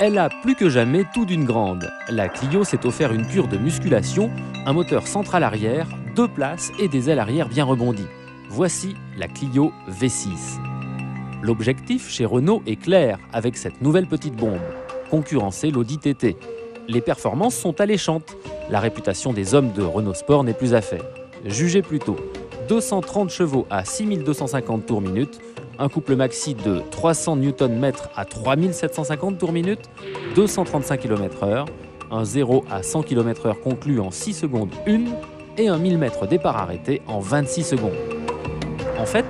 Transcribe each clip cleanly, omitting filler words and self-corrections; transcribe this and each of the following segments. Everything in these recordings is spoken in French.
Elle a plus que jamais tout d'une grande. La Clio s'est offert une cure de musculation, un moteur central arrière, 2 places et des ailes arrière bien rebondies. Voici la Clio V6. L'objectif chez Renault est clair avec cette nouvelle petite bombe, concurrencer l'Audi TT. Les performances sont alléchantes. La réputation des hommes de Renault Sport n'est plus à faire. Jugez plutôt. 230 chevaux à 6250 tours minute, un couple maxi de 300 Nm à 3750 tours minute, 235 km/h, un 0 à 100 km/h conclu en 6 secondes 1 et un 1000 mètres départ arrêté en 26 secondes. En fait,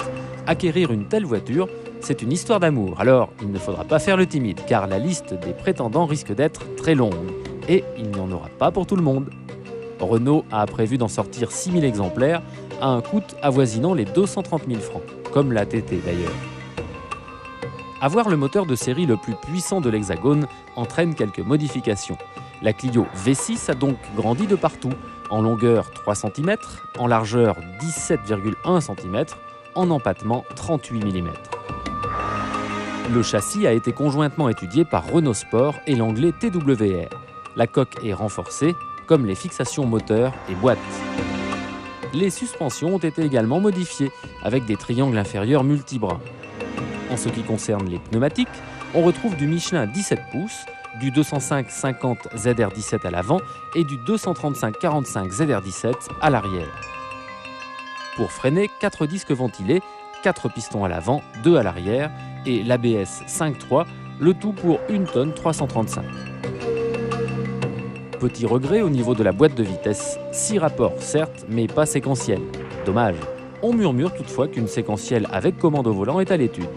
acquérir une telle voiture, c'est une histoire d'amour. Alors, il ne faudra pas faire le timide, car la liste des prétendants risque d'être très longue. Et il n'y en aura pas pour tout le monde. Renault a prévu d'en sortir 6000 exemplaires à un coût avoisinant les 230 000 francs, comme la TT d'ailleurs. Avoir le moteur de série le plus puissant de l'Hexagone entraîne quelques modifications. La Clio V6 a donc grandi de partout, en longueur 3 cm, en largeur 17,1 cm, en empattement 38 mm. Le châssis a été conjointement étudié par Renault Sport et l'anglais TWR. La coque est renforcée, comme les fixations moteurs et boîtes. Les suspensions ont été également modifiées, avec des triangles inférieurs multibras. En ce qui concerne les pneumatiques, on retrouve du Michelin 17 pouces, du 205-50 ZR17 à l'avant et du 235-45 ZR17 à l'arrière. Pour freiner, 4 disques ventilés, 4 pistons à l'avant, 2 à l'arrière et l'ABS 5.3, le tout pour 1 tonne 335. Petit regret au niveau de la boîte de vitesse, 6 rapports certes, mais pas séquentiels. Dommage. On murmure toutefois qu'une séquentielle avec commande au volant est à l'étude.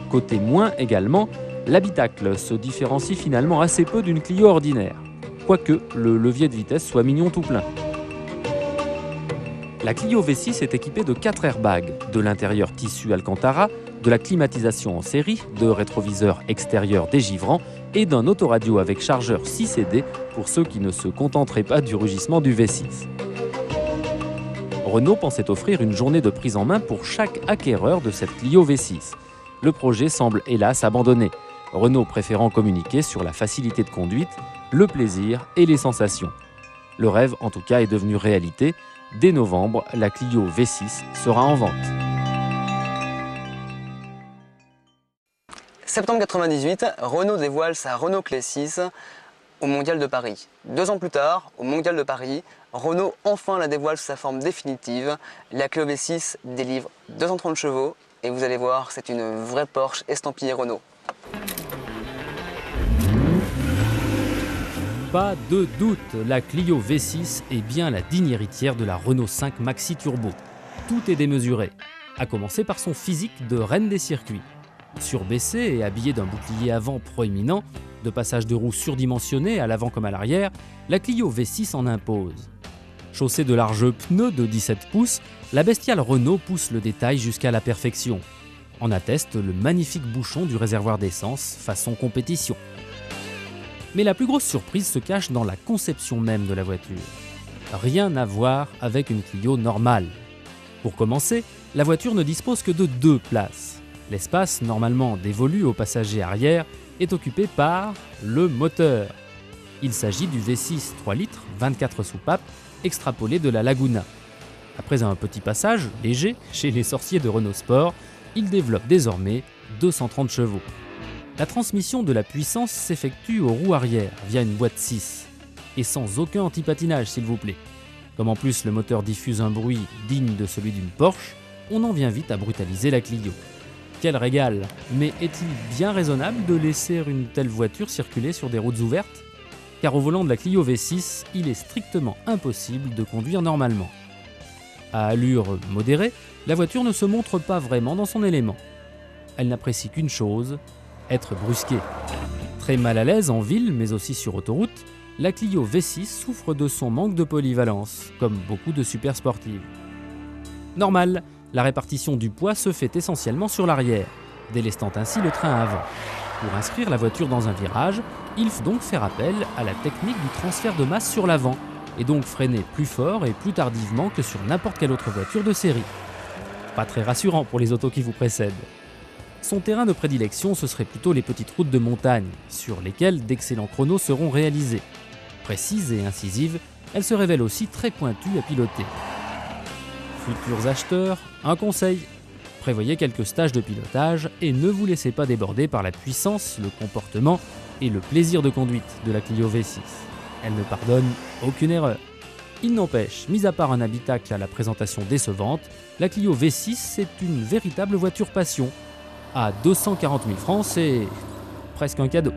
Côté moins également, l'habitacle se différencie finalement assez peu d'une Clio ordinaire, quoique le levier de vitesse soit mignon tout plein. La Clio V6 est équipée de 4 airbags, de l'intérieur tissu Alcantara, de la climatisation en série, de rétroviseurs extérieurs dégivrants et d'un autoradio avec chargeur 6 CD pour ceux qui ne se contenteraient pas du rugissement du V6. Renault pensait offrir une journée de prise en main pour chaque acquéreur de cette Clio V6. Le projet semble hélas abandonné, Renault préférant communiquer sur la facilité de conduite, le plaisir et les sensations. Le rêve en tout cas est devenu réalité. Dès novembre, la Clio V6 sera en vente. Septembre 98, Renault dévoile sa Renault Clio 6 au Mondial de Paris. 2 ans plus tard, au Mondial de Paris, Renault enfin la dévoile sous sa forme définitive. La Clio V6 délivre 230 chevaux et vous allez voir, c'est une vraie Porsche estampillée Renault. Pas de doute, la Clio V6 est bien la digne héritière de la Renault 5 Maxi Turbo. Tout est démesuré, à commencer par son physique de reine des circuits. Surbaissée et habillée d'un bouclier avant proéminent, de passage de roues surdimensionné à l'avant comme à l'arrière, la Clio V6 en impose. Chaussée de larges pneus de 17 pouces, la bestiale Renault pousse le détail jusqu'à la perfection. En atteste le magnifique bouchon du réservoir d'essence façon compétition. Mais la plus grosse surprise se cache dans la conception même de la voiture. Rien à voir avec une Clio normale. Pour commencer, la voiture ne dispose que de 2 places. L'espace, normalement dévolu aux passagers arrière, est occupé par le moteur. Il s'agit du V6 3 litres, 24 soupapes, extrapolé de la Laguna. Après un petit passage, léger, chez les sorciers de Renault Sport, il développe désormais 230 chevaux. La transmission de la puissance s'effectue aux roues arrière via une boîte 6, et sans aucun antipatinage s'il vous plaît. Comme en plus le moteur diffuse un bruit digne de celui d'une Porsche, on en vient vite à brutaliser la Clio. Quel régal! Mais est-il bien raisonnable de laisser une telle voiture circuler sur des routes ouvertes? Car au volant de la Clio V6, il est strictement impossible de conduire normalement. À allure modérée, la voiture ne se montre pas vraiment dans son élément. Elle n'apprécie qu'une chose, être brusquée. Très mal à l'aise en ville, mais aussi sur autoroute, la Clio V6 souffre de son manque de polyvalence, comme beaucoup de super sportives. Normal, la répartition du poids se fait essentiellement sur l'arrière, délestant ainsi le train avant. Pour inscrire la voiture dans un virage, il faut donc faire appel à la technique du transfert de masse sur l'avant, et donc freiner plus fort et plus tardivement que sur n'importe quelle autre voiture de série. Pas très rassurant pour les autos qui vous précèdent. Son terrain de prédilection, ce serait plutôt les petites routes de montagne, sur lesquelles d'excellents chronos seront réalisés. Précise et incisive, elle se révèle aussi très pointue à piloter. Futurs acheteurs, un conseil. Prévoyez quelques stages de pilotage et ne vous laissez pas déborder par la puissance, le comportement et le plaisir de conduite de la Clio V6. Elle ne pardonne aucune erreur. Il n'empêche, mis à part un habitacle à la présentation décevante, la Clio V6 c'est une véritable voiture passion. À 240 000 francs, c'est presque un cadeau.